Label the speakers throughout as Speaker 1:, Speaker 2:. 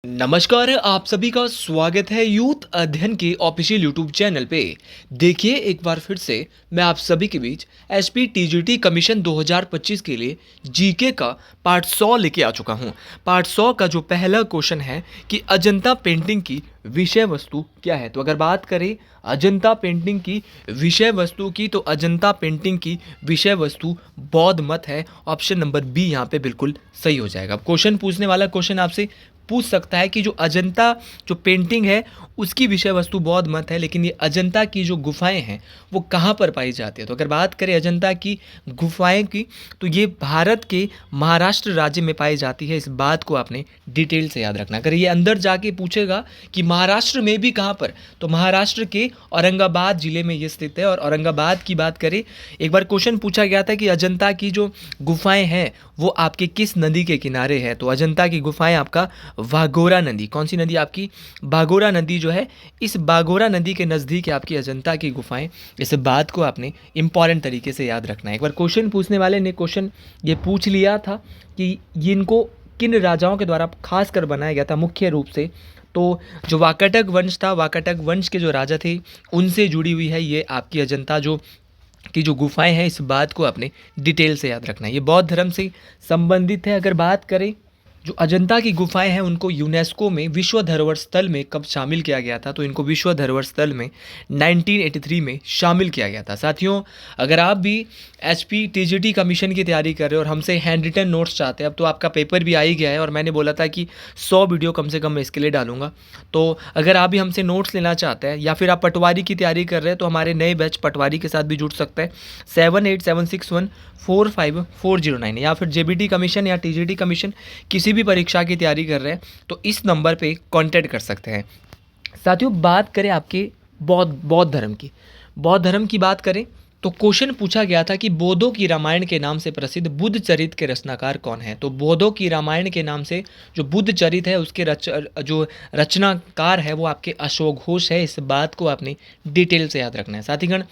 Speaker 1: नमस्कार, आप सभी का स्वागत है यूथ अध्ययन के ऑफिशियल यूट्यूब चैनल पे। देखिए एक बार फिर से मैं आप सभी के बीच एसपी टीजीटी कमीशन 2025 के लिए जीके का पार्ट 100 लेके आ चुका हूँ। पार्ट 100 का जो पहला क्वेश्चन है कि अजंता पेंटिंग की विषय वस्तु क्या है। तो अगर बात करें अजंता पेंटिंग की विषय वस्तु की, तो अजंता पेंटिंग की विषय वस्तु बौद्ध मत है। ऑप्शन नंबर बी यहाँ पे बिल्कुल सही हो जाएगा। क्वेश्चन पूछने वाला क्वेश्चन आपसे पूछ सकता है कि जो अजंता जो पेंटिंग है उसकी विषय वस्तु बौद्ध मत है, लेकिन ये अजंता की जो गुफाएं हैं वो कहाँ पर पाई जाती है। तो अगर बात करें अजंता की गुफाएं की, तो ये भारत के महाराष्ट्र राज्य में पाई जाती है। इस बात को आपने डिटेल से याद रखना। अगर ये अंदर जाके पूछेगा कि महाराष्ट्र में भी कहाँ पर, तो महाराष्ट्र के औरंगाबाद जिले में ये स्थित है। और औरंगाबाद की बात करें, एक बार क्वेश्चन पूछा गया था कि अजंता की जो गुफाएं हैं वो आपके किस नदी के किनारे है। तो अजंता की गुफाएं आपका वाघोरा नदी, कौन सी नदी आपकी, बाघोरा नदी जो है, इस बाघोरा नदी के नज़दीक है आपकी अजंता की गुफाएं। इस बात को आपने इंपॉर्टेंट तरीके से याद रखना है। एक बार क्वेश्चन पूछने वाले ने क्वेश्चन ये पूछ लिया था कि इनको किन राजाओं के द्वारा खास कर बनाया गया था मुख्य रूप से। तो जो वाकाटक वंश था, वाकाटक वंश के जो राजा थे उनसे जुड़ी हुई है ये आपकी अजंता जो की जो गुफाएं हैं। इस बात को आपने डिटेल से याद रखना है। ये बौद्ध धर्म से संबंधित है। अगर बात करें जो अजंता की गुफाएं हैं उनको यूनेस्को में विश्व धरोहर स्थल में कब शामिल किया गया था, तो इनको विश्व धरोहर स्थल में 1983 में शामिल किया गया था। साथियों, अगर आप भी एचपी टीजीटी कमीशन की तैयारी कर रहे हो और हमसे हैंड रिटन नोट्स चाहते हैं, अब तो आपका पेपर भी आ ही गया है और मैंने बोला था कि 100 वीडियो कम से कम मैं इसके लिए डालूंगा। तो अगर आप भी हमसे नोट्स लेना चाहते हैं या फिर आप पटवारी की तैयारी कर रहे हैं, तो हमारे नए बैच पटवारी के साथ भी जुड़ सकते हैं। 7876145409 या फिर जेबीटी कमीशन या टीजीटी कमीशन किसी भी परीक्षा की तैयारी कर रहे हैं तो इस नंबर पे कांटेक्ट कर सकते हैं। साथियों, बात करें आपके बौद्ध धर्म की बात करें तो क्वेश्चन पूछा गया था कि बोधों की रामायण के नाम से प्रसिद्ध बुद्ध चरित के रचनाकार कौन है। तो बोधों की रामायण के नाम से जो बुद्ध चरित है उसके जो रचनाकार है वो आपके अशोक घोष है। इस बात को आपने डिटेल से याद रखना है। साथीगण,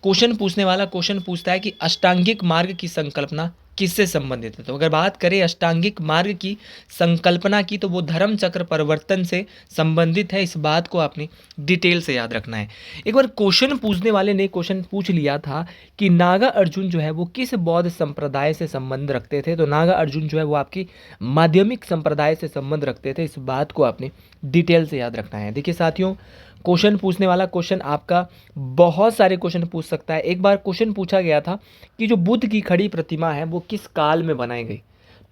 Speaker 1: क्वेश्चन पूछने वाला क्वेश्चन पूछता है कि अष्टांगिक मार्ग की संकल्पना किससे संबंधित है। तो अगर बात करें अष्टांगिक मार्ग की संकल्पना की, तो वो धर्म चक्र परिवर्तन से संबंधित है। इस बात को आपने डिटेल से याद रखना है। एक बार क्वेश्चन पूछने वाले ने क्वेश्चन पूछ लिया था कि नागा अर्जुन जो है वो किस बौद्ध संप्रदाय से संबंध रखते थे। तो नागा अर्जुन जो है वो आपकी माध्यमिक संप्रदाय से संबंध रखते थे। इस बात को आपने डिटेल से याद रखना है। देखिए साथियों, क्वेश्चन पूछने वाला क्वेश्चन आपका बहुत सारे क्वेश्चन पूछ सकता है। एक बार क्वेश्चन पूछा गया था कि जो बुद्ध की खड़ी प्रतिमा है वो किस काल में बनाई गई।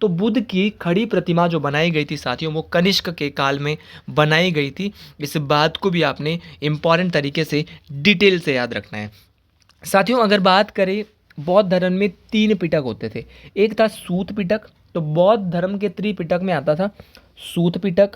Speaker 1: तो बुद्ध की खड़ी प्रतिमा जो बनाई गई थी साथियों वो कनिष्क के काल में बनाई गई थी। इस बात को भी आपने इंपॉर्टेंट तरीके से डिटेल से याद रखना है। साथियों, अगर बात करें बौद्ध धर्म में 3 पिटक होते थे। एक था सूत पिटक, तो बौद्ध धर्म के त्रिपिटक में आता था सूत पिटक,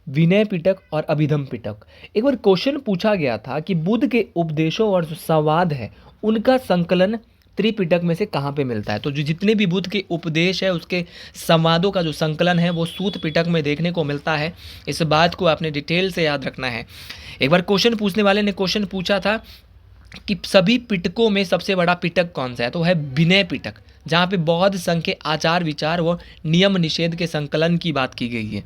Speaker 1: विनय पिटक और अभिधम पिटक। एक बार क्वेश्चन पूछा गया था कि बुद्ध के उपदेशों और जो संवाद है उनका संकलन त्रिपिटक में से कहाँ पे मिलता है। तो जो जितने भी बुद्ध के उपदेश है उसके संवादों का जो संकलन है वो सूत पिटक में देखने को मिलता है। इस बात को आपने डिटेल से याद रखना है। एक बार क्वेश्चन पूछने वाले ने क्वेश्चन पूछा था कि सभी पिटकों में सबसे बड़ा पिटक कौन सा है। तो है विनय पिटक, जहाँ पे बौद्ध संघ के आचार विचार व नियम निषेध के संकलन की बात की गई है।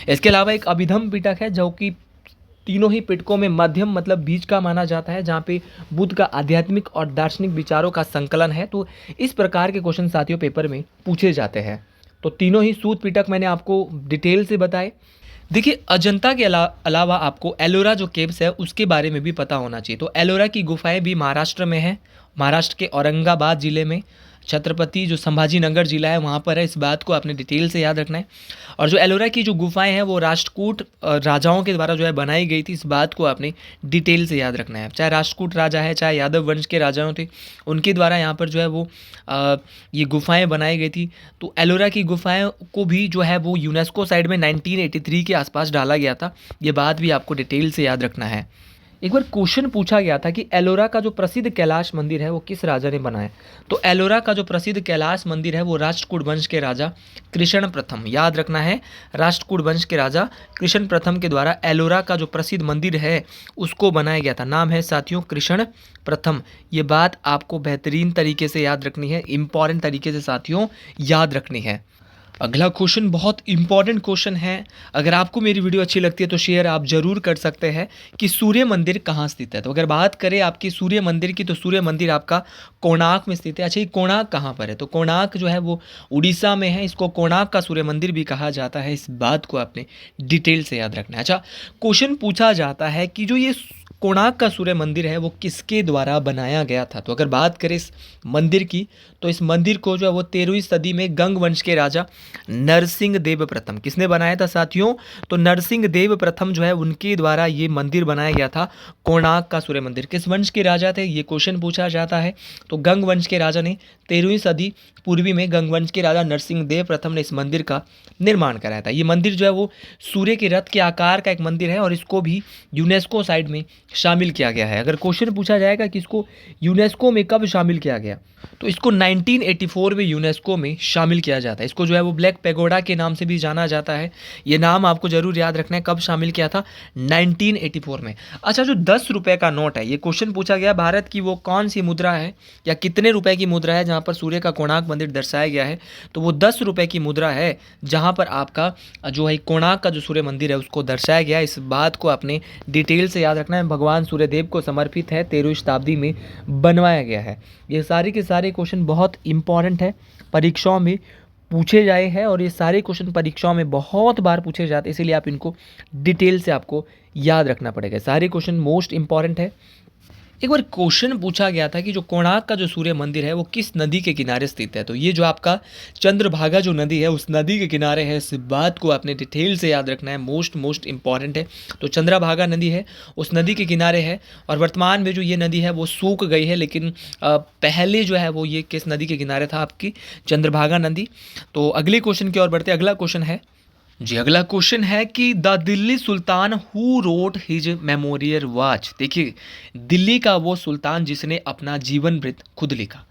Speaker 1: इसके अलावा एक अभिधम पिटक है जो कि तीनों ही पिटकों में मध्यम मतलब बीच का माना जाता है, जहाँ पे बुद्ध का आध्यात्मिक और दार्शनिक विचारों का संकलन है। तो इस प्रकार के क्वेश्चन साथियों पेपर में पूछे जाते हैं। तो तीनों ही सूत पिटक मैंने आपको डिटेल से बताए। देखिए, अजंता के अलावा आपको एलोरा जो केव्स है उसके बारे में भी पता होना चाहिए। तो एलोरा की गुफाएं भी महाराष्ट्र में है, महाराष्ट्र के औरंगाबाद जिले में, छत्रपति जो संभाजी नगर जिला है वहाँ पर है। इस बात को आपने डिटेल से याद रखना है। और जो एलोरा की जो गुफाएं हैं वो राष्ट्रकूट राजाओं के द्वारा जो है बनाई गई थी। इस बात को आपने डिटेल से याद रखना है। चाहे राष्ट्रकूट राजा है चाहे यादव वंश के राजाओं थे, उनके द्वारा यहाँ पर जो है वो ये गुफाएं बनाई गई थी। तो एलोरा की गुफाएं को भी जो है वो यूनेस्को साइड में 1983 के आसपास डाला गया था। ये बात भी आपको डिटेल से याद रखना है। एक बार क्वेश्चन पूछा गया था कि एलोरा का जो प्रसिद्ध कैलाश मंदिर है वो किस राजा ने बनाया। तो एलोरा का जो प्रसिद्ध कैलाश मंदिर है वो राष्ट्रकूट वंश के राजा कृष्ण प्रथम, याद रखना है, राष्ट्रकूट वंश के राजा कृष्ण प्रथम के द्वारा एलोरा का जो प्रसिद्ध मंदिर है उसको बनाया गया था। नाम है साथियों कृष्ण प्रथम। ये बात आपको बेहतरीन तरीके से याद रखनी है, इंपॉर्टेंट तरीके से साथियों याद रखनी है। अगला क्वेश्चन बहुत इंपॉर्टेंट क्वेश्चन है। अगर आपको मेरी वीडियो अच्छी लगती है तो शेयर आप ज़रूर कर सकते हैं कि सूर्य मंदिर कहाँ स्थित है। तो अगर बात करें आपकी सूर्य मंदिर की, तो सूर्य मंदिर आपका कोणार्क में स्थित है। अच्छा, ये कोणार्क कहाँ पर है? तो कोणार्क जो है वो उड़ीसा में है। इसको कोणार्क का सूर्य मंदिर भी कहा जाता है। इस बात को आपने डिटेल से याद रखना है। अच्छा, क्वेश्चन पूछा जाता है कि जो ये कोणार्क का सूर्य मंदिर है वो किसके द्वारा बनाया गया था? तो अगर बात करें इस मंदिर की, तो इस मंदिर को जो है वो 13वीं सदी में गंग वंश के राजा नरसिंह देव प्रथम, किसने बनाया था साथियों? तो नरसिंह देव प्रथम जो है उनके द्वारा ये मंदिर बनाया गया था, कोणार्क का सूर्य मंदिर। किस वंश के राजा थे, ये क्वेश्चन पूछा जाता है। तो गंग वंश के राजा ने 13वीं सदी पूर्वी में गंग वंश के राजा नरसिंह देव प्रथम ने इस मंदिर का निर्माण कराया था। ये मंदिर जो है वो सूर्य के रथ के आकार का एक मंदिर है और इसको भी यूनेस्को साइट में शामिल किया गया है। अगर क्वेश्चन पूछा जाएगा कि इसको यूनेस्को में कब शामिल किया गया, तो इसको 1984 में यूनेस्को में शामिल किया जाता है। इसको जो है वो ब्लैक पैगोडा के नाम से भी जाना जाता है। ये नाम आपको जरूर याद रखना है, कब शामिल किया था? 1984 में। अच्छा, जो 10 रुपए का नोट है, ये क्वेश्चन पूछा गया भारत की वो कौन सी मुद्रा है या कितने रुपए की मुद्रा है जहां पर सूर्य का कोणार्क मंदिर दर्शाया गया है? तो वो 10 रुपए की मुद्रा है जहां पर आपका जो है कोणार्क का जो सूर्य मंदिर है उसको दर्शाया गया है। इस बात को आपने डिटेल से याद रखना है। भगवान सूर्यदेव को समर्पित है, 13वीं शताब्दी में बनवाया गया है। ये सारे के सारे क्वेश्चन बहुत इंपॉर्टेंट है, परीक्षाओं में पूछे जाए हैं और ये सारे क्वेश्चन परीक्षाओं में बहुत बार पूछे जाते हैं, इसीलिए आप इनको डिटेल से आपको याद रखना पड़ेगा। सारे क्वेश्चन मोस्ट इंपॉर्टेंट है। एक बार क्वेश्चन पूछा गया था कि जो कोणार्क का जो सूर्य मंदिर है वो किस नदी के किनारे स्थित है? तो ये जो आपका चंद्रभागा जो नदी है उस नदी के किनारे है। इस बात को आपने डिटेल से याद रखना है, मोस्ट इंपॉर्टेंट है। तो चंद्रभागा नदी है, उस नदी के किनारे है और वर्तमान में जो ये नदी है वो सूख गई है, लेकिन पहले जो है वो ये किस नदी के किनारे था? आपकी चंद्रभागा नदी। तो अगले क्वेश्चन की ओर बढ़ते। अगला क्वेश्चन है जी, अगला क्वेश्चन है कि the Delhi Sultan who wrote his memorial watch. देखिए, दिल्ली का वो सुल्तान जिसने अपना जीवन वृत्त खुद लिखा,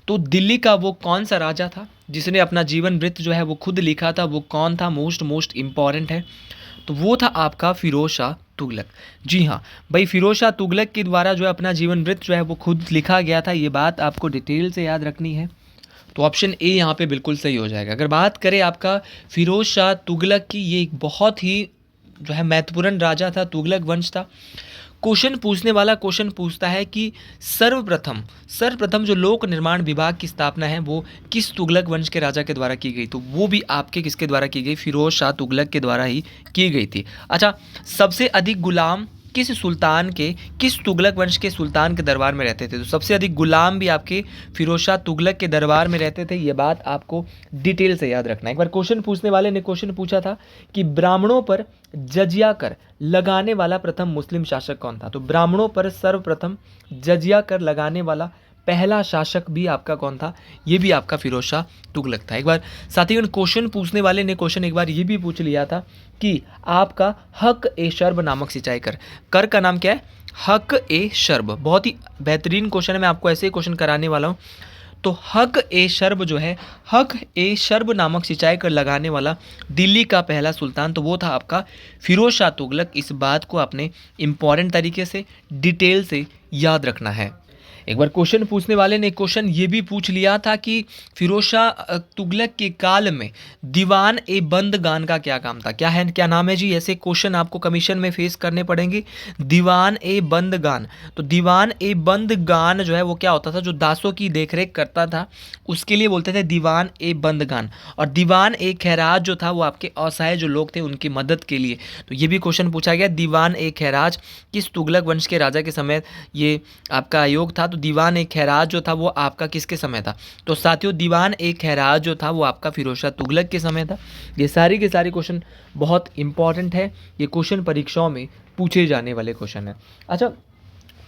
Speaker 1: तो दिल्ली का वो कौन सा राजा था जिसने अपना जीवन वृत्त जो है वो खुद लिखा था? वो कौन था? मोस्ट इंपॉर्टेंट है। तो वो था आपका फिरोज शाह तुगलक। जी हाँ भाई, फिरोज शाह तुगलक के द्वारा जो है अपना जीवन वृत्त जो है वो खुद लिखा गया था। ये बात आपको डिटेल से याद रखनी है। तो ऑप्शन ए यहाँ पे बिल्कुल सही हो जाएगा। अगर बात करें आपका फिरोज शाह तुगलक की, ये एक बहुत ही जो है महत्वपूर्ण राजा था, तुगलक वंश था। क्वेश्चन पूछने वाला क्वेश्चन पूछता है कि सर्वप्रथम जो लोक निर्माण विभाग की स्थापना है वो किस तुगलक वंश के राजा के द्वारा की गई? तो वो भी आपके किसके द्वारा की गई? फिरोज शाह तुगलक के द्वारा ही की गई थी। अच्छा, सबसे अधिक गुलाम किस तुगलक वंश के सुल्तान के दरबार में रहते थे? तो सबसे अधिक गुलाम भी आपके फिरोज शाह तुगलक के दरबार में रहते थे। ये बात आपको डिटेल से याद रखना है। एक बार क्वेश्चन पूछने वाले ने क्वेश्चन पूछा था कि ब्राह्मणों पर जजिया कर लगाने वाला प्रथम मुस्लिम शासक कौन था? तो ब्राह्मणों पर सर्वप्रथम जजिया कर लगाने वाला पहला शासक भी आपका कौन था? ये भी आपका फिरोज शाह तुगलक था। एक बार साथियों, क्वेश्चन पूछने वाले ने क्वेश्चन एक बार ये भी पूछ लिया था कि आपका हक ए शर्ब नामक सिंचाई कर का नाम क्या है? हक ए शर्ब। बहुत ही बेहतरीन क्वेश्चन है, मैं आपको ऐसे ही क्वेश्चन कराने वाला हूँ। तो हक ए शर्ब जो है, हक ए शर्ब नामक सिंचाई कर लगाने वाला दिल्ली का पहला सुल्तान, तो वो था आपका फिरोज शाह तुगलक। इस बात को आपने इंपॉर्टेंट तरीके से डिटेल से याद रखना है। एक बार क्वेश्चन पूछने वाले ने क्वेश्चन ये भी पूछ लिया था कि फिरोज शाह तुगलक के काल में दीवान ए बंदगान का क्या काम था? क्या नाम है जी? ऐसे क्वेश्चन आपको कमीशन में फेस करने पड़ेंगे। दीवान ए बंदगान। तो दीवान ए बंदगान जो है वो क्या होता था? जो दासों की देखरेख करता था उसके लिए बोलते थे दीवान ए बंदगान। और दीवान ए खैराज जो था वो आपके असहाय जो लोग थे उनकी मदद के लिए। तो ये भी क्वेश्चन पूछा गया, दीवान ए खैराज किस तुगलक वंश के राजा के समय ये आपका आयोग था? तो दीवान ए खैराज जो था वो आपका किसके समय था? तो साथियों, दीवान ए खैराज जो था वो आपका फिरोज शाह तुगलक के समय था। ये सारी के सारे क्वेश्चन बहुत इंपॉर्टेंट है, ये क्वेश्चन परीक्षाओं में पूछे जाने वाले क्वेश्चन है। अच्छा,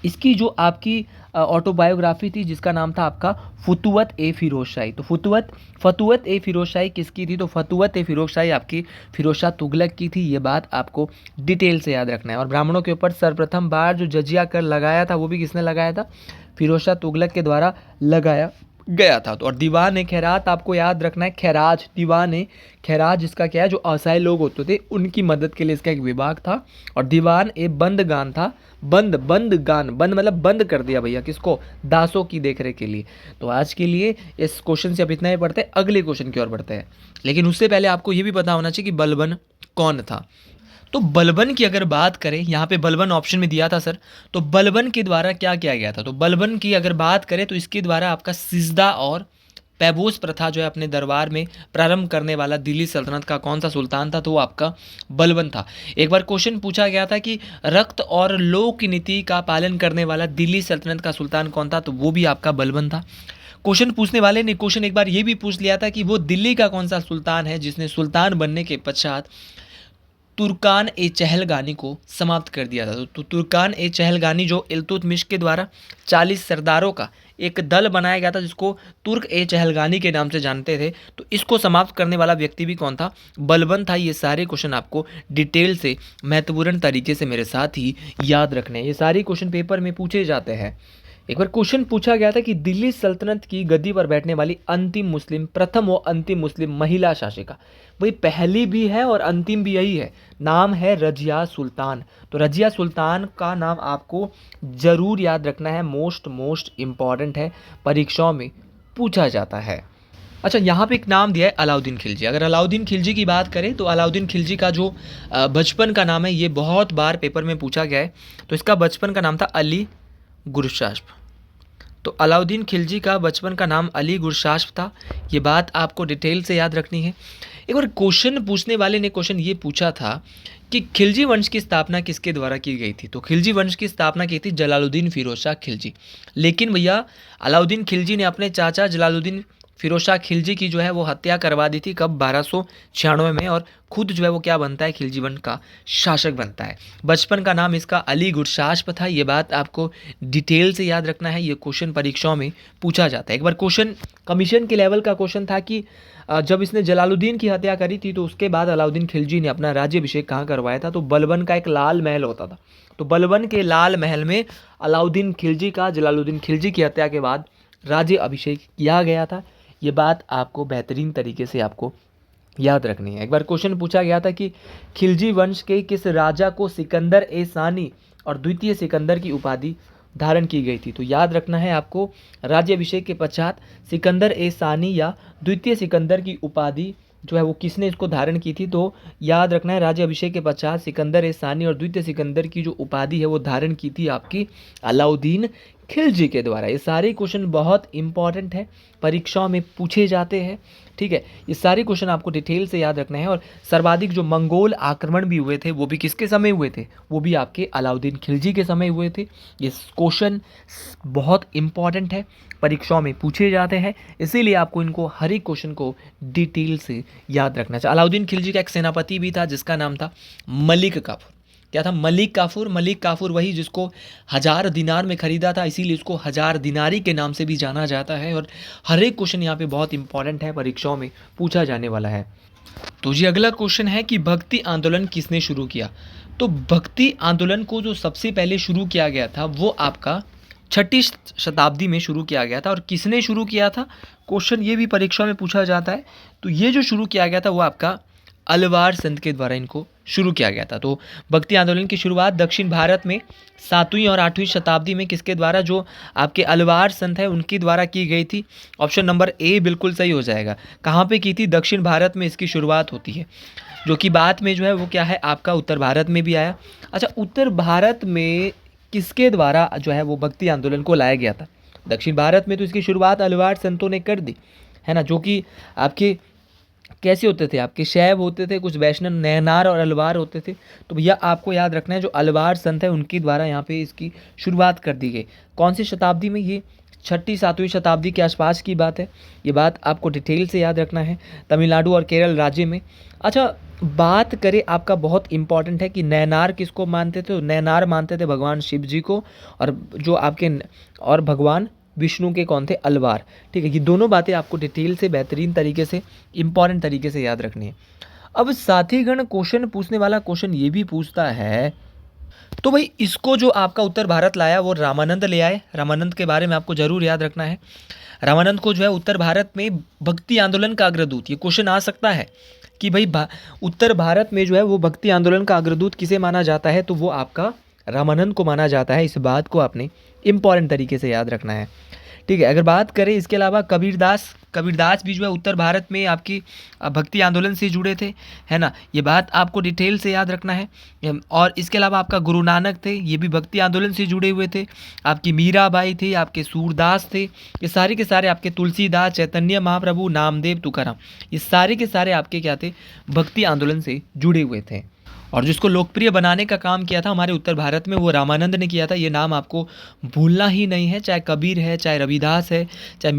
Speaker 1: इसकी जो आपकी ऑटोबायोग्राफी थी जिसका नाम था आपका फतुवत ए फिरोजशाही। तो फतुवत ए फिरोजशाही किसकी थी? तो फतुवत ए फिरोजशाही आपकी फिरोज शाह तुगलक की थी। ये बात आपको डिटेल से याद रखना है। और ब्राह्मणों के ऊपर सर्वप्रथम बार जो जजिया कर लगाया था वो भी किसने लगाया था? फिरोज शाह तुगलक के द्वारा लगाया गया था। तो और दीवान ए खैरात आपको याद रखना है, खैराज, दीवान ए खैराज जिसका क्या है, जो असहाय लोग होते थे उनकी मदद के लिए इसका एक विभाग था। और दीवान ए बंदगान था, बंदगान, बंद मतलब बंद कर दिया भैया, किसको, दासों की देखरेख के लिए। तो आज के लिए इस क्वेश्चन से अब इतना ही पढ़ते हैं, अगले क्वेश्चन की ओर बढ़ते हैं। लेकिन उससे पहले आपको ये भी पता होना चाहिए कि बलबन कौन था। तो बलबन की अगर बात करें, यहाँ पे बलबन ऑप्शन में दिया था सर, तो बलबन के द्वारा क्या किया गया था, तो बलबन की अगर बात करें तो इसके द्वारा आपका सिजदा और पैबोस प्रथा जो है अपने दरबार में प्रारंभ करने वाला दिल्ली सल्तनत का कौन सा सुल्तान था, तो वो आपका बलबन था। एक बार क्वेश्चन पूछा गया था कि रक्त और लोक नीति का पालन करने वाला दिल्ली सल्तनत का सुल्तान कौन था, तो वो भी आपका बलबन था। क्वेश्चन पूछने वाले ने क्वेश्चन एक बार ये भी पूछ लिया था कि वो दिल्ली का कौन सा सुल्तान है जिसने सुल्तान बनने के पश्चात तुर्कान ए चहलगानी को समाप्त कर दिया था। तो तुर्कान ए चहलगानी जो इल्तुतमिश के द्वारा 40 सरदारों का एक दल बनाया गया था जिसको तुर्क ए चहलगानी के नाम से जानते थे, तो इसको समाप्त करने वाला व्यक्ति भी कौन था, बलबन था। ये सारे क्वेश्चन आपको डिटेल से महत्वपूर्ण तरीके से मेरे साथ ही याद रखने हैं, ये सारे क्वेश्चन पेपर में पूछे जाते हैं। एक बार क्वेश्चन पूछा गया था कि दिल्ली सल्तनत की गद्दी पर बैठने वाली अंतिम मुस्लिम, प्रथम और अंतिम मुस्लिम महिला शासिका, वही पहली भी है और अंतिम भी यही है, नाम है रजिया सुल्तान। तो रजिया सुल्तान का नाम आपको जरूर याद रखना है, मोस्ट इम्पॉर्टेंट है, परीक्षाओं में पूछा जाता है। अच्छा, यहाँ पे एक नाम दिया है अलाउद्दीन खिलजी। अगर अलाउद्दीन खिलजी की बात करें तो अलाउद्दीन खिलजी का जो बचपन का नाम है, ये बहुत बार पेपर में पूछा गया है। तो इसका बचपन का नाम था अली गुरशास्प। तो अलाउद्दीन खिलजी का बचपन का नाम अली गुरशास्प था, ये बात आपको डिटेल से याद रखनी है। एक बार क्वेश्चन पूछने वाले ने क्वेश्चन ये पूछा था कि खिलजी वंश की स्थापना किसके द्वारा की गई थी, तो खिलजी वंश की स्थापना की थी जलालुद्दीन फिरोज शाह खिलजी। लेकिन भैया अलाउद्दीन खिलजी ने अपने चाचा जलालुद्दीन फिरोज शाह खिलजी की जो है वो हत्या करवा दी थी, कब, 1296 में, और खुद जो है वो क्या बनता है, खिलजी वंश का शासक बनता है। बचपन का नाम इसका अली गुरशास्प था, ये बात आपको डिटेल से याद रखना है, ये क्वेश्चन परीक्षाओं में पूछा जाता है। एक बार क्वेश्चन कमीशन के लेवल का क्वेश्चन था कि जब इसने जलालुद्दीन की हत्या करी थी तो उसके बाद अलाउद्दीन खिलजी ने अपना राज्याभिषेक कहाँ करवाया था, तो बलबन का एक लाल महल होता था, तो बलबन के लाल महल में अलाउद्दीन खिलजी का जलालुद्दीन खिलजी की हत्या के बाद राज्य अभिषेक किया गया था। ये बात आपको बेहतरीन तरीके से आपको याद रखनी है। एक बार क्वेश्चन पूछा गया था कि खिलजी वंश के किस राजा को सिकंदर ए सानी और द्वितीय सिकंदर की उपाधि धारण की गई थी, तो याद रखना है आपको, राज्याभिषेक के पश्चात सिकंदर ए सानी या द्वितीय सिकंदर की उपाधि जो है वो किसने इसको धारण की थी, तो याद रखना है राज्याभिषेक के पश्चात सिकंदर ए सानी और द्वितीय सिकंदर की जो उपाधि है वो धारण की थी आपकी अलाउद्दीन खिलजी के द्वारा। ये सारे क्वेश्चन बहुत इंपॉर्टेंट है, परीक्षाओं में पूछे जाते हैं, ठीक है। ये सारे क्वेश्चन आपको डिटेल से याद रखना है। और सर्वाधिक जो मंगोल आक्रमण भी हुए थे वो भी किसके समय हुए थे, वो भी आपके अलाउद्दीन खिलजी के समय हुए थे। ये क्वेश्चन बहुत इंपॉर्टेंट है, परीक्षाओं में पूछे जाते हैं, इसीलिए आपको इनको हर एक क्वेश्चन को डिटेल से याद रखना चाहिए। अलाउद्दीन खिलजी का एक सेनापति भी था जिसका नाम था मलिक काफूर। क्या था, मलिक काफूर। मलिक काफूर वही जिसको 1000 दिनार में खरीदा था, इसीलिए उसको 1000 दिनारी के नाम से भी जाना जाता है। और हर एक क्वेश्चन यहाँ पे बहुत इंपॉर्टेंट है, परीक्षाओं में पूछा जाने वाला है। तो जी अगला क्वेश्चन है कि भक्ति आंदोलन किसने शुरू किया, तो भक्ति आंदोलन को जो सबसे पहले शुरू किया गया था वो आपका 6ठी शताब्दी में शुरू किया गया था। और किसने शुरू किया था, क्वेश्चन ये भी परीक्षा में पूछा जाता है। तो ये जो शुरू किया गया था वो आपका अलवार संत के द्वारा इनको शुरू किया गया था। तो भक्ति आंदोलन की शुरुआत दक्षिण भारत में 7वीं और 8वीं शताब्दी में किसके द्वारा, जो आपके अलवार संत है उनके द्वारा की गई थी। ऑप्शन नंबर ए बिल्कुल सही हो जाएगा। कहाँ पे की थी, दक्षिण भारत में इसकी शुरुआत होती है, जो कि बाद में जो है वो क्या है आपका उत्तर भारत में भी आया। अच्छा, उत्तर भारत में किसके द्वारा जो है वो भक्ति आंदोलन को लाया गया था, दक्षिण भारत में तो इसकी शुरुआत अलवार संतों ने कर दी है ना, जो कि आपके कैसे होते थे, आपके शैव होते थे, कुछ वैष्णव नैनार और अलवार होते थे। तो भैया आपको याद रखना है जो अलवार संत है उनके द्वारा यहाँ पे इसकी शुरुआत कर दी गई। कौन सी शताब्दी में, ये 6ठी 7वीं शताब्दी के आसपास की बात है, ये बात आपको डिटेल से याद रखना है, तमिलनाडु और केरल राज्य में। अच्छा, बात करें आपका बहुत इंपॉर्टेंट है कि नैनार किसको मानते थे, तो नैनार मानते थे भगवान शिव जी को, और जो आपके और भगवान विष्णु के कौन थे, अलवार, ठीक है। ये दोनों बातें आपको डिटेल से बेहतरीन तरीके से इंपॉर्टेंट तरीके से याद रखनी है। अब साथीगण क्वेश्चन पूछने वाला क्वेश्चन ये भी पूछता है तो भाई इसको जो आपका उत्तर भारत लाया वो रामानंद ले आए। रामानंद के बारे में आपको ज़रूर याद रखना है। रामानंद को जो है उत्तर भारत में भक्ति आंदोलन का अग्रदूत, ये क्वेश्चन आ सकता है कि भाई उत्तर भारत में जो है वो भक्ति आंदोलन का अग्रदूत किसे माना जाता है, तो वो आपका रामानंद को माना जाता है। इस बात को आपने इम्पॉर्टेंट तरीके से याद रखना है। ठीक है, अगर बात करें इसके अलावा कबीरदास, कबीरदास भी जो है उत्तर भारत में आपकी भक्ति आंदोलन से जुड़े थे, है ना, ये बात आपको डिटेल से याद रखना है। और इसके अलावा आपका गुरु नानक थे, ये भी भक्ति आंदोलन से जुड़े हुए थे। आपकी मीराबाई थी, आपके सूरदास थे, ये सारे के सारे आपके तुलसीदास, चैतन्य महाप्रभु, नामदेव, तुकाराम, ये सारे के सारे आपके क्या थे, भक्ति आंदोलन से जुड़े हुए थे। और जिसको लोकप्रिय बनाने का काम किया था हमारे उत्तर भारत में वो रामानंद ने किया था। ये नाम आपको भूलना ही नहीं है, चाहे कबीर है, चाहे रविदास है, चाहे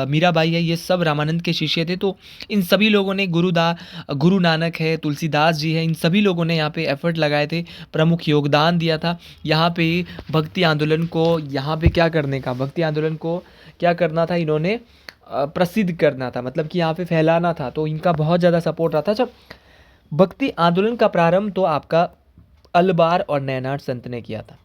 Speaker 1: मीराबाई है, ये सब रामानंद के शिष्य थे। तो इन सभी लोगों ने गुरु नानक है, तुलसीदास जी है, इन सभी लोगों ने यहाँ पे एफर्ट लगाए थे, प्रमुख योगदान दिया था यहाँ पे भक्ति आंदोलन को, यहाँ पे क्या करने का, भक्ति आंदोलन को क्या करना था, इन्होंने प्रसिद्ध करना था, मतलब कि यहाँ पे फैलाना था। तो इनका बहुत ज़्यादा सपोर्ट रहा था। जब भक्ति आंदोलन का प्रारंभ तो आपका अलबार और नैनार संत ने किया था,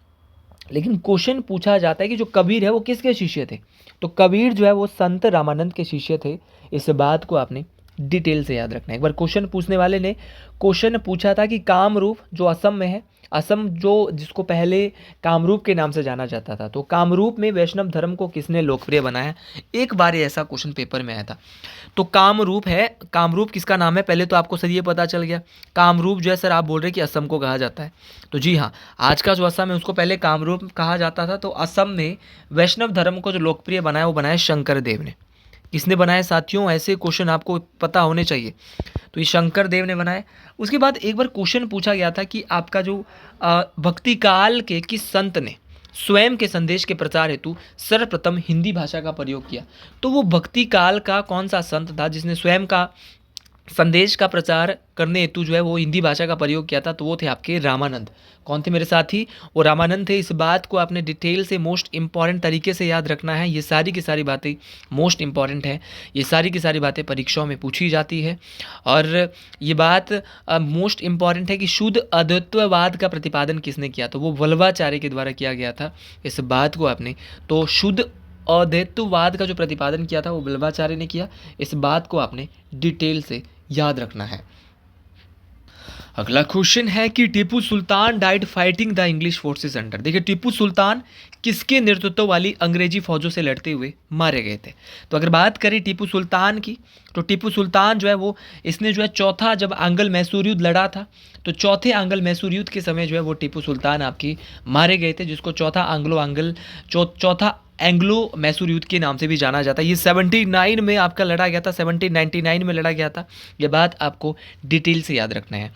Speaker 1: लेकिन क्वेश्चन पूछा जाता है कि जो कबीर है वो किसके शिष्य थे, तो कबीर जो है वो संत रामानंद के शिष्य थे। इस बात को आपने डिटेल से याद रखना है। एक बार क्वेश्चन पूछने वाले ने क्वेश्चन पूछा था कि कामरूप जो असम में है, असम जो जिसको पहले कामरूप के नाम से जाना जाता था, तो कामरूप में वैष्णव धर्म को किसने लोकप्रिय बनाया, एक बार ये ऐसा क्वेश्चन पेपर में आया था। तो कामरूप है, कामरूप किसका नाम है, पहले तो आपको सर ये पता चल गया। कामरूप जो है सर आप बोल रहे हैं कि असम को कहा जाता है, तो जी हाँ, आज का जो असम है उसको पहले कामरूप कहा जाता था। तो असम में वैष्णव धर्म को जो लोकप्रिय बनाया वो बनाया शंकर देव ने। किसने बनाया साथियों, ऐसे क्वेश्चन आपको पता होने चाहिए। तो ये शंकर देव ने बनाया। उसके बाद एक बार क्वेश्चन पूछा गया था कि आपका जो भक्ति काल के किस संत ने स्वयं के संदेश के प्रचार हेतु सर्वप्रथम हिंदी भाषा का प्रयोग किया, तो वो भक्ति काल का कौन सा संत था जिसने स्वयं का संदेश का प्रचार करने हेतु जो है वो हिंदी भाषा का प्रयोग किया था, तो वो थे आपके रामानंद। कौन थे मेरे साथी, वो रामानंद थे। इस बात को आपने डिटेल से मोस्ट इंपॉर्टेंट तरीके से याद रखना है। ये सारी की सारी बातें मोस्ट इंपॉर्टेंट है, ये सारी की सारी बातें परीक्षाओं में पूछी जाती है। और ये बात मोस्ट इंपॉर्टेंट है कि शुद्ध अद्वैतवाद का प्रतिपादन किसने किया, तो वो वल्लभाचार्य के द्वारा किया गया था। इस बात को आपने, तो शुद्ध अद्वैतवाद का जो प्रतिपादन किया था वो वल्लभाचार्य ने किया। इस बात को आपने डिटेल से याद रखना है। अगला क्वेश्चन है कि Tipu Sultan died fighting the English forces under. देखिए टीपू सुल्तान किसके नेतृत्व वाली अंग्रेजी फौजों से लड़ते हुए मारे गए थे। तो अगर बात करें टीपू सुल्तान की, तो टीपू सुल्तान जो है वो इसने जो है चौथा जब आंग्ल मैसूर युद्ध लड़ा था, तो चौथे आंग्ल मैसूर युद्ध के समय जो है वो टीपू सुल्तान आपकी मारे गए थे, जिसको चौथा एंग्लो मैसूर युद्ध के नाम से भी जाना जाता है। ये 79 में आपका लड़ा गया था, 1799 में लड़ा गया था। ये बात आपको डिटेल से याद रखना है।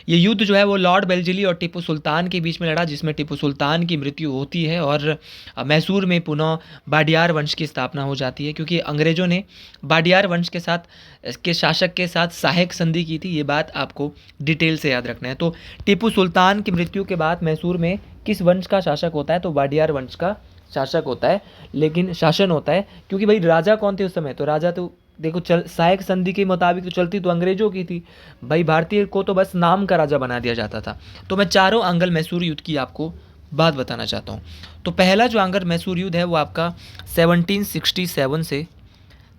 Speaker 1: ये युद्ध जो है वो लॉर्ड बेल्जिली और टीपू सुल्तान के बीच में लड़ा, जिसमें टीपू सुल्तान की मृत्यु होती है और मैसूर में पुनः बाडियार वंश की स्थापना हो जाती है, क्योंकि अंग्रेज़ों ने बाडियार वंश के शासक के साथ सहायक संधि की थी। ये बात आपको डिटेल से याद रखना है। तो टीपू सुल्तान की मृत्यु के बाद मैसूर में किस वंश का शासक होता है, तो बाडियार वंश का शासक होता है, लेकिन शासन होता है, क्योंकि भाई राजा कौन थे उस समय, तो राजा तो देखो सहायक संधि के मुताबिक तो चलती तो अंग्रेजों की थी भाई, भारतीय को तो बस नाम का राजा बना दिया जाता था। तो मैं चारों आंग्ल मैसूर युद्ध की आपको बात बताना चाहता हूँ। तो पहला जो आंग्ल मैसूर युद्ध है वो आपका 1767 से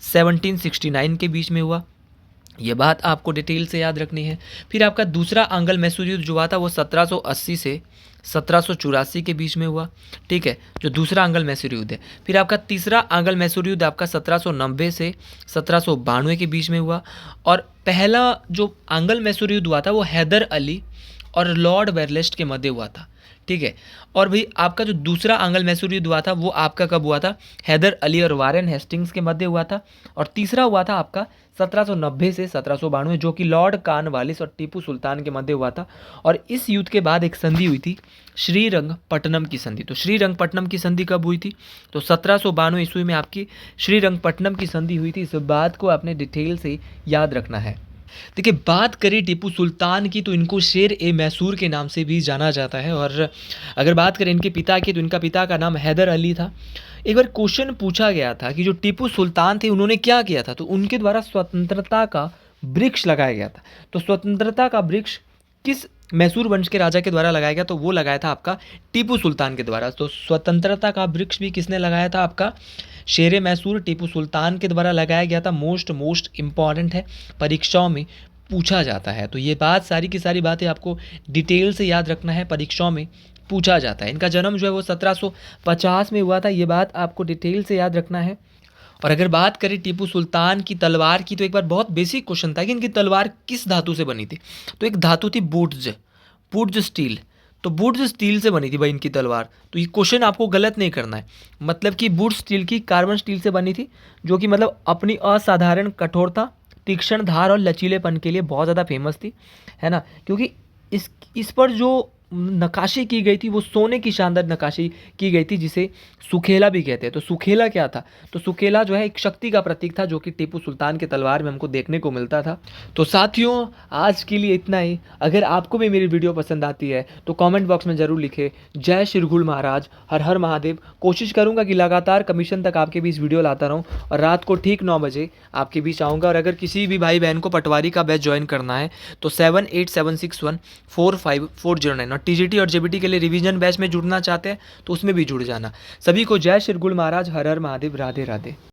Speaker 1: 1769 के बीच में हुआ, ये बात आपको डिटेल से याद रखनी है। फिर आपका दूसरा आंग्ल मैसूर युद्ध जो हुआ था वो 1780 से 1784 के बीच में हुआ, ठीक है, जो दूसरा आंग्ल मैसूर युद्ध है। फिर आपका तीसरा आंग्ल मैसूर युद्ध आपका 1790 से 1792 के बीच में हुआ। और पहला जो आंग्ल मैसूर युद्ध हुआ था वो हैदर अली और लॉर्ड वेरलेस्ट के मध्य हुआ था, ठीक है। और भाई आपका जो दूसरा आंग्ल मैसूर युद्ध हुआ था वो आपका कब हुआ था, हैदर अली और वारेन हेस्टिंग्स के मध्य हुआ था। और तीसरा हुआ था आपका 1790 से 1792, जो कि लॉर्ड कॉर्नवालिस और टीपू सुल्तान के मध्य हुआ था। और इस युद्ध के बाद एक संधि हुई थी, श्रीरंगपट्टनम की संधि। तो श्रीरंगपट्टनम की संधि कब हुई थी, तो 1792 ईस्वी में आपकी श्रीरंगपट्टनम की संधि हुई थी। इस बात को आपने डिटेल से याद रखना है। देखिए बात करें टीपू सुल्तान की, तो इनको शेर ए मैसूर के नाम से भी जाना जाता है। और अगर बात करें इनके पिता की, तो इनका पिता का नाम हैदर अली था। एक बार क्वेश्चन पूछा गया था कि जो टीपू सुल्तान थे उन्होंने क्या किया था, तो उनके द्वारा स्वतंत्रता का वृक्ष लगाया गया था। तो स्वतंत्रता का वृक्ष किस मैसूर वंश के राजा के द्वारा लगाया गया, तो वो लगाया था आपका टीपू सुल्तान के द्वारा। तो स्वतंत्रता का वृक्ष भी किसने लगाया था? आपका शेरे मैसूर टीपू सुल्तान के द्वारा लगाया गया था। मोस्ट मोस्ट इम्पॉर्टेंट है, परीक्षाओं में पूछा जाता है। तो ये बात सारी की सारी बातें आपको डिटेल से याद रखना है, परीक्षाओं में पूछा जाता है। इनका जन्म जो है वो 1750 में हुआ था, ये बात आपको डिटेल से याद रखना है। और अगर बात करें टीपू सुल्तान की तलवार की, तो एक बार बहुत बेसिक क्वेश्चन था कि इनकी तलवार किस धातु से बनी थी। तो एक धातु थी बुर्ज, बुर्ज स्टील। तो बुर्ज स्टील से बनी थी भाई इनकी तलवार। तो ये क्वेश्चन आपको गलत नहीं करना है, मतलब कि बुर्ज स्टील की कार्बन स्टील से बनी थी, जो कि मतलब अपनी असाधारण कठोरता, तीक्ष्ण धार और लचीलेपन के लिए बहुत ज़्यादा फेमस थी, है ना। क्योंकि इस पर जो नक्काशी की गई थी वो सोने की शानदार नक्काशी की गई थी, जिसे सुखेला भी कहते हैं। तो सुखेला क्या था? तो सुखेला जो है एक शक्ति का प्रतीक था, जो कि टीपू सुल्तान के तलवार में हमको देखने को मिलता था। तो साथियों, आज के लिए इतना ही। अगर आपको भी मेरी वीडियो पसंद आती है तो कमेंट बॉक्स में ज़रूर लिखें जय शिरघुल महाराज, हर हर महादेव। कोशिश करूँगा कि लगातार कमीशन तक आपके बीच वीडियो लाता रहूँ, और रात को ठीक 9 बजे आपके बीच आऊँगा। और अगर किसी भी भाई बहन को पटवारी का बैच ज्वाइन करना है तो 7876145409, और टीजीटी और जेबीटी के लिए रिवीजन बैच में जुड़ना चाहते हैं तो उसमें भी जुड़ जाना। सभी को जय शिरघुल महाराज, हर हर महादेव, राधे राधे।